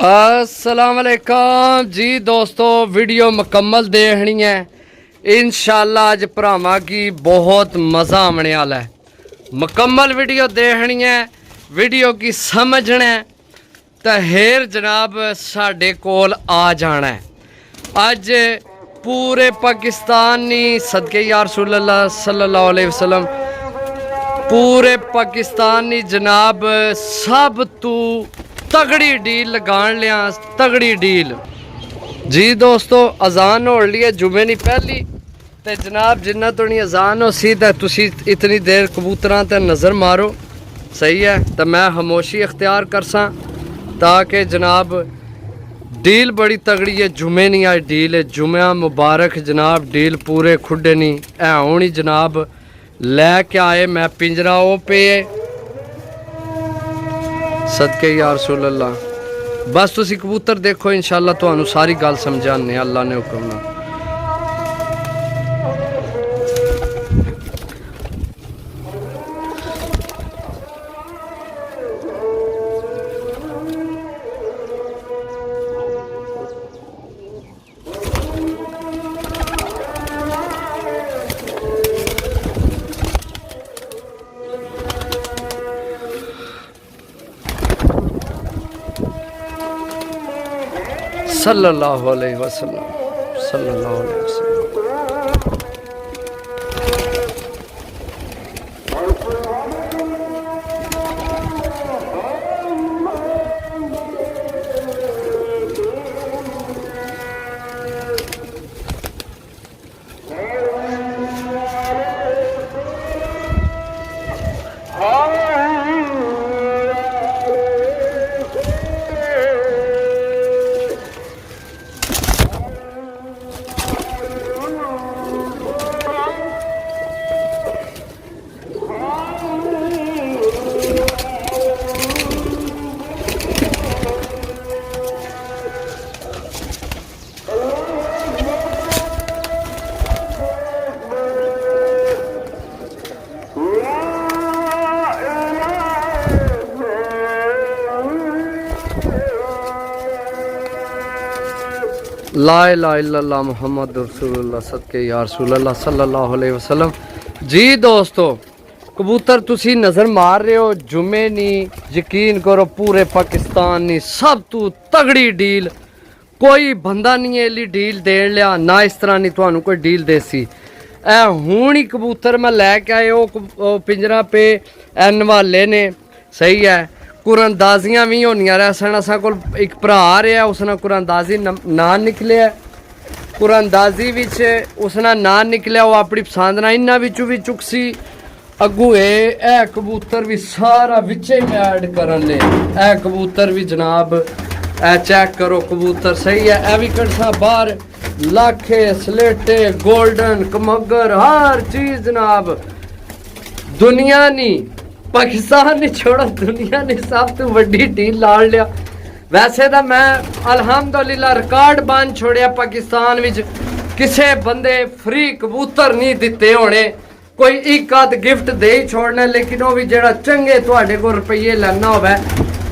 अस्सलाम वालेकुम जी दोस्तों, वीडियो मुकम्मल देखनी है इंशाल्लाह। आज भरावां की बहुत मज़ा आने वाला है। मुकम्मल वीडियो देखनी है, वीडियो की समझना है तो हेर जनाब साडे कोल आ जाना है। अज पूरे पाकिस्तानी सदके या रसूलुल्लाह सल्लल्लाहु अलैहि वसल्लम, पूरे पाकिस्तानी जनाब सब तू तगड़ी डील लगान लिया, तगड़ी डील जी दोस्तों। अजान हो ली है जुमे नहीं पहली तो जनाब जिन्ना तो नहीं अजान हो सी तो तुसी इतनी देर कबूतरां ते नज़र मारो, सही है। तो मैं खामोशी अख्तियार कर सा ताकि जनाब डील बड़ी तगड़ी है। जुमे नहीं आज डील है, जुम्या मुबारक जनाब। डील पूरे खुडे नहीं है होनी जनाब, लैके आए मैं पिंजरा ओ पे सदके या रसूलुल्लाह। बस तुसी कबूतर देखो इंशाल्लाह तुहानू सारी गल समझाने अल्लाह ने हुक्म नाल। सल्लल्लाहु अलैहि वसल्लम, सल्लल्लाहु अलैहि वसल्लम। ला इलाहा इल्लल्लाह मुहम्मद रसूलुल्लाह सदके या रसूलुल्लाह सल्लल्लाहु अलैहि वसल्लम। जी दोस्तों, कबूतर तुसी नज़र मार रहे हो जुमे नहीं, यकीन करो पूरे पाकिस्तान नहीं सब तू तगड़ी डील कोई बंदा नहीं है इली डील देन लिया ना। इस तरह नहीं तुहानू कोई डील देसी। ए हुण ही कबूतर मैं लैके आए वो पिंजरा पे नवाले ने, सही है। कुरअंदाजियां भी होनियां रह सन। असा कोल एक भरा रहा उसने कुरअंदाजी ना निकलिया, कुरअंदाजी विच उसने ना निकलिया, वो अपनी पसंद ना इन्हां विचों भी चुकसी अगू। ए कबूतर भी सारा विचे ही ऐड करन ले। ए कबूतर भी जनाब ए चेक करो कबूतर, सही है। ए भी कड़सा बाहर लाखे सलेटे गोल्डन कमगर हर चीज जनाब। दुनिया नहीं पाकिस्तान ने छोड़ो, दुनिया ने सब तो वड्डी डील लाड़ लिया। वैसे तो मैं अल्हम्दुलिल्लाह रिकॉर्ड बन छोड़िया पाकिस्तान विच, किसे बंदे फ्री कबूतर नहीं दिते होने, कोई एक आध गिफ्ट दे ही छोड़ना, लेकिन वो भी जेड़ा चंगे तुहाडे को रुपये लेना होवे,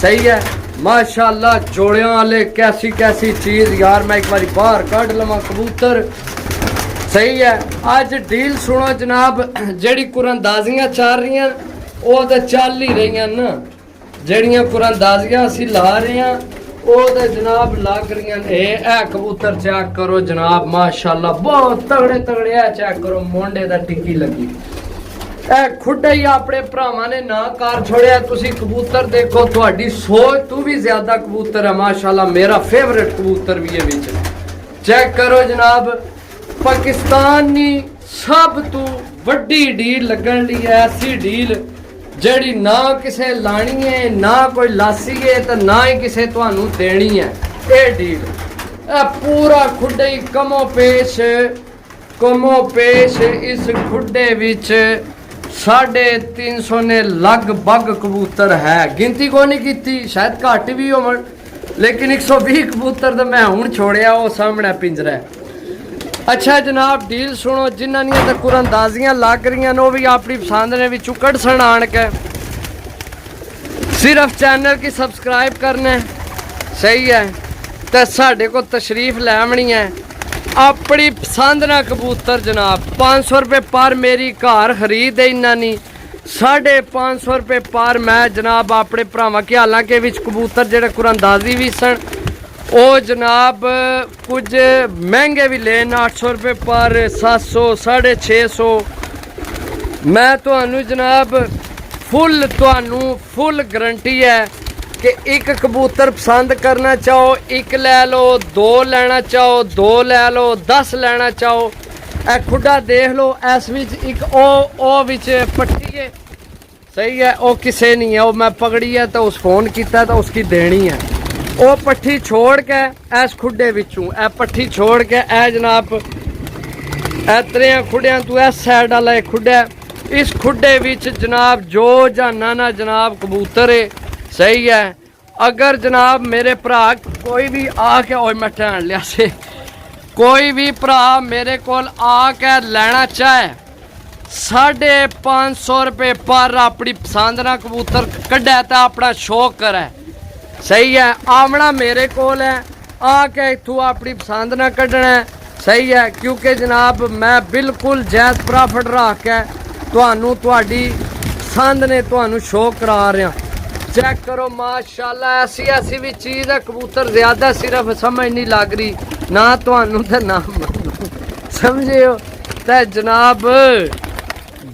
सही है। माशाअल्लाह जोड़ियां वाले कैसी कैसी चीज़ यार। मैं एक बार बाहर कढ़ लवां कबूतर, सही है। अज डील सुनो जनाब, जेड़ी कुरअंदाजियां चल रही वो तो चल ही रही ना, जड़ियाँ कुरअंदाजियां असी ला रहे हैं वो तो जनाब लग रही है। कबूतर चेक करो जनाब, माशाल्लाह बहुत तगड़े तगड़े है। चेक करो मोंडे दा टिक्की लगी। खुडे ही अपने भरावां ने ना कर छोड़िया। तुसी कबूतर देखो, तुहाडी सोच तू भी ज्यादा कबूतर है माशाल्लाह। मेरा फेवरेट कबूतर भी है विच। चेक करो जनाब, पाकिस्तानी सब तू वड्डी डील लगन ली है। ऐसी डील जड़ी ना किसे लानी है ना कोई लासी है तो ना ही किसे तुहानू देनी है। ये डील पूरा खुडे ही कमो पेश इस खुडे विच 350 ने लगभग कबूतर है। गिनती को नहीं की, शायद घट भी हो, लेकिन 120 कबूतर तो मैं हूँ छोड़िया वो सामने पिंजरा है। अच्छा जनाब डील सुनो, जिन्होंने तो कुरअंदाजियां लग रही वो भी अपनी पसंद ने भी चुकड़ सन आन के। सिर्फ चैनल की सब्सक्राइब करना है, सही है। तो साढ़े को तशरीफ लैवनी है अपनी पसंद ना कबूतर जनाब 500 रुपये पर मेरी घर खरीद है इन्ना नहीं 550 रुपये पर मैं जनाब अपने भरावां के हालांकि विच कबूतर जेह्ड़े कुरानदाजी भी सन वो जनाब कुछ महंगे भी लेन 800 रुपये पर 700 650 मैं तुहानू जनाब फुल गारंटी है कि एक कबूतर पसंद करना चाहो एक ले लो, दो लेना चाहो दो ले लो, 10 लेना चाहो। ए खुडा देख लो इस विच एक ओ विच पट्टी है सही है वो किसे नहीं है वो मैं पकड़ी है तो उस फोन किया तो उसकी देनी है वो पट्टी छोड़ के इस खुडे विचों ए पट्टी छोड़ के ए जनाब ए त्रेयां खुडियां तू इस साइड वाला खुडा इस खुडे विच जनाब जो जाना ना जनाब कबूतर है सही है। अगर जनाब मेरे भरा कोई भी आके और मैं टहन लिया से कोई भी भरा मेरे को आके लेना चाहे 550 रुपये पर अपनी पसंद ना कबूतर कड्डे तो अपना शौक करे सही है। आवना मेरे को है आके इथों अपनी पसंद ना कड्डना सही है क्योंकि जनाब मैं बिल्कुल जायज़ प्रॉफिट रख के तुहानू तुहाडी पसंद ने तुहानू शौक करा रहा। चेक करो माशाल्लाह ऐसी भी चीज़ है कबूतर ज़्यादा सिर्फ समझ नहीं लग रही ना तुहानू ते ना समझे हो ते जनाब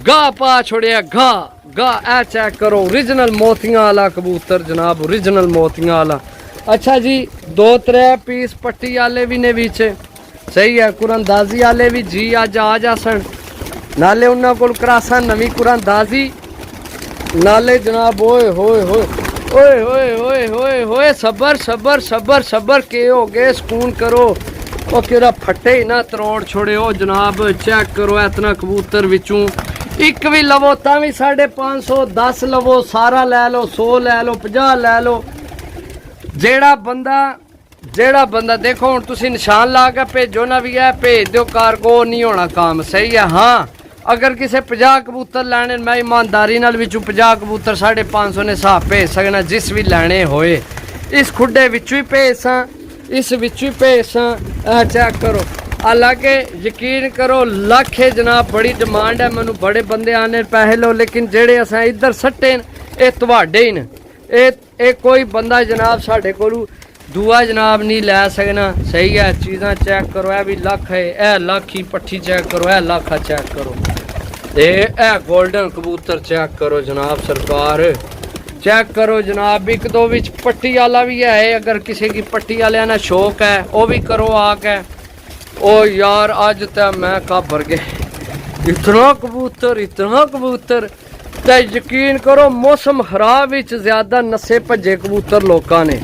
गा पा छोड़िया गा ए चेक करो ओरिजिनल मोतियां वाला कबूतर जनाब ओरिजिनल मोतियां वाला। अच्छा जी 2-3 पीस पट्टी वाले भी ने बीच सही है कुरानदाजी वाले भी जी अज आ जा सन नाले उन्होंने को करासा नवी कुरानदाजी नाले जनाब ओए होए होए ओए होए होए होए होए सबर सबर सबर सबर के हो गए सुकून करो वो केरा फटे ही ना तरोड़ छोड़े हो जनाब। चेक करो इतना कबूतर विचों एक भी लवो ता भी 550 10 लवो सारा ले लो 100 ले लो 50 ले लो जेड़ा बंदा देखो हुण तुसीं निशान ला के भेजो ना भी है भेज दो कारगो नहीं होना काम सही है। हाँ अगर किसी 50 कबूतर लैने मैं ईमानदारी नाल विचों 50 कबूतर 550 ने हिसाब भेज सकना जिस भी लैने होए इस खुडे विचों ही भेज सां इस विचों ही भेज सां। चेक करो हालांकि यकीन करो लख है जनाब बड़ी डिमांड है मैनू बड़े बंदे आने पैसे लो लेकिन जेड़े असां इधर सट्टे ये तुहाडे ही न ये कोई बंदा जनाब साढ़े कोलू दुआ जनाब नहीं लै सकना सही है। चीज़ां चेक करो ए भी लख है ए लख ही पट्ठी चेक करो ए लख चेक करो ए गोल्डन कबूतर चेक करो जनाब सरकार चेक करो जनाब एक दो विच पट्टी वाला भी है अगर किसी की पट्टी वाले ना शौक है वो भी करो आके ओ यार अज तो मैं काबर गए इतना कबूतर तो यकीन करो मौसम खराब विच ज्यादा नशे भजे कबूतर लोगों ने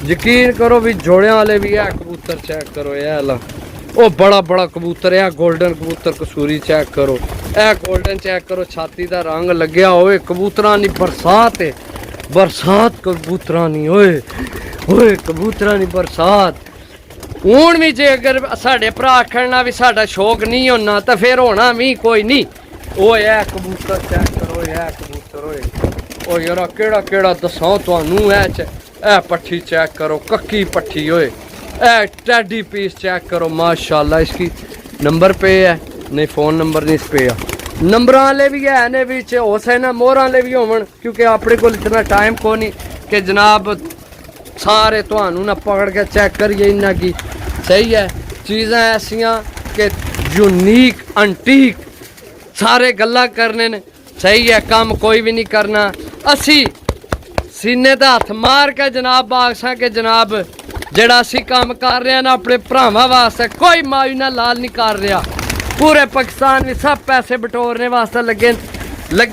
यकीन करो भी जोड़ियां वाले भी है कबूतर चेक करो ये ला ओ बड़ा कबूतर है गोल्डन कबूतर कसूरी चेक करो ए गोल्डन चेक करो छाती का रंग लग्या होए कबूतरां नी बरसात कबूतरां नी ओए कबूतरां नी बरसात हूँ भी जे अगर साढ़े भरा आखना भी साडा शौक नहीं होना तो फिर होना भी कोई नहीं। ओ है कबूतर चेक करो है कबूतर ओए ओ यार केड़ा दसां तुहानू ए पट्ठी चेक करो कक्की पट्ठी ओए ए टैडी पीस चेक करो माशाल्लाह इसकी नंबर पे है नहीं फ़ोन नंबर नहीं इस पे है नंबर वाले भी है ने बिच हो सकना मोहर वाले भी होवन क्योंकि अपने को इतना टाइम को नहीं कि जनाब सारे तुहानू ना पकड़ के चेक करिए इन्ना की सही है। चीज़ां ऐसियां कि यूनीक अंटीक सारे गल्ला करने ने सही है काम कोई भी नहीं करना असी सीने दा हथ मार के जनाब आखसां कि जनाब जेड़ा असी काम कर रहे हैं ना अपने भरावां वास्ते कोई मायूना लाल नहीं कर रहा पूरे पाकिस्तान में सब पैसे बटोरने वास्ते लगे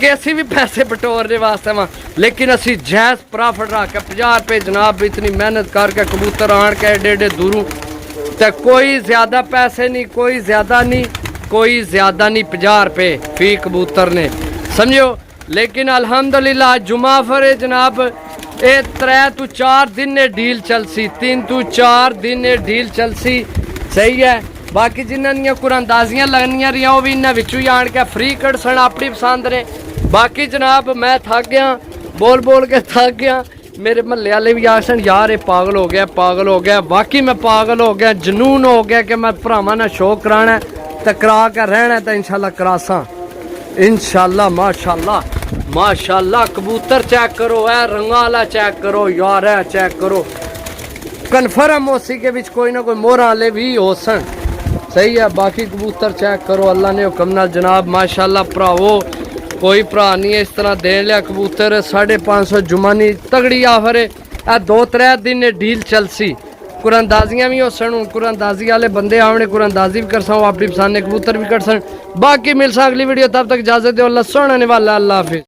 असी भी पैसे बटोरने वास्ते वहाँ लेकिन असी जायज़ प्रॉफिट रख के 50 रुपये जनाब इतनी मेहनत करके कबूतर आन के एडे दूरों तो कोई ज़्यादा पैसे नहीं कोई ज़्यादा नहीं 50 रुपये फी कबूतर ने समझो। लेकिन अल्हम्दुलिल्लाह जुमा फरे जनाब ये 3 to 4 दिन ने डील चलसी 3 to 4 दिन ने डील चलसी सही है। बाकी जिन्होंने कुरानदाजियां लगनियां रही वो भी इन्होंने विचों ही आन के फ्री कट सन अपनी पसंद ने। बाकी जनाब मैं थक गया बोल के थक गया मेरे महल्ले वाले भी आखन यार ये पागल हो गया वाकई मैं पागल हो गया, जनून हो गया कि मैं भरावां नाल शो कराना तो करा कर रहना तो इंशाल्लाह करासा इंशाल्लाह। माशाल्लाह कबूतर चेक करो, है रंगा वाला चेक करो यार, है चेक करो कन्फर्म उसी के विच कोई ना कोई मोहरा वाले भी हो सन, सही है। बाकी कबूतर चेक करो अल्लाह ने हुक्म नाल जनाब माशाल्लाह भरावो, कोई भरा नहीं है इस तरह देन लिया कबूतर 550 जुमानी तगड़ी आफर है। 2-3 दिन डील चलसी, कुरंदाजियां भी हो सन, हूँ कुरंदाजी वाले बंदे आवने कुरंदाजी भी कर सकूँ, अपनी पसंद कबूतर भी कर सन। बाकी मिल सा अगली वीडियो, तब तक इजाजत दो, अल्लाह सोने वाला, अल्लाह हाफिज।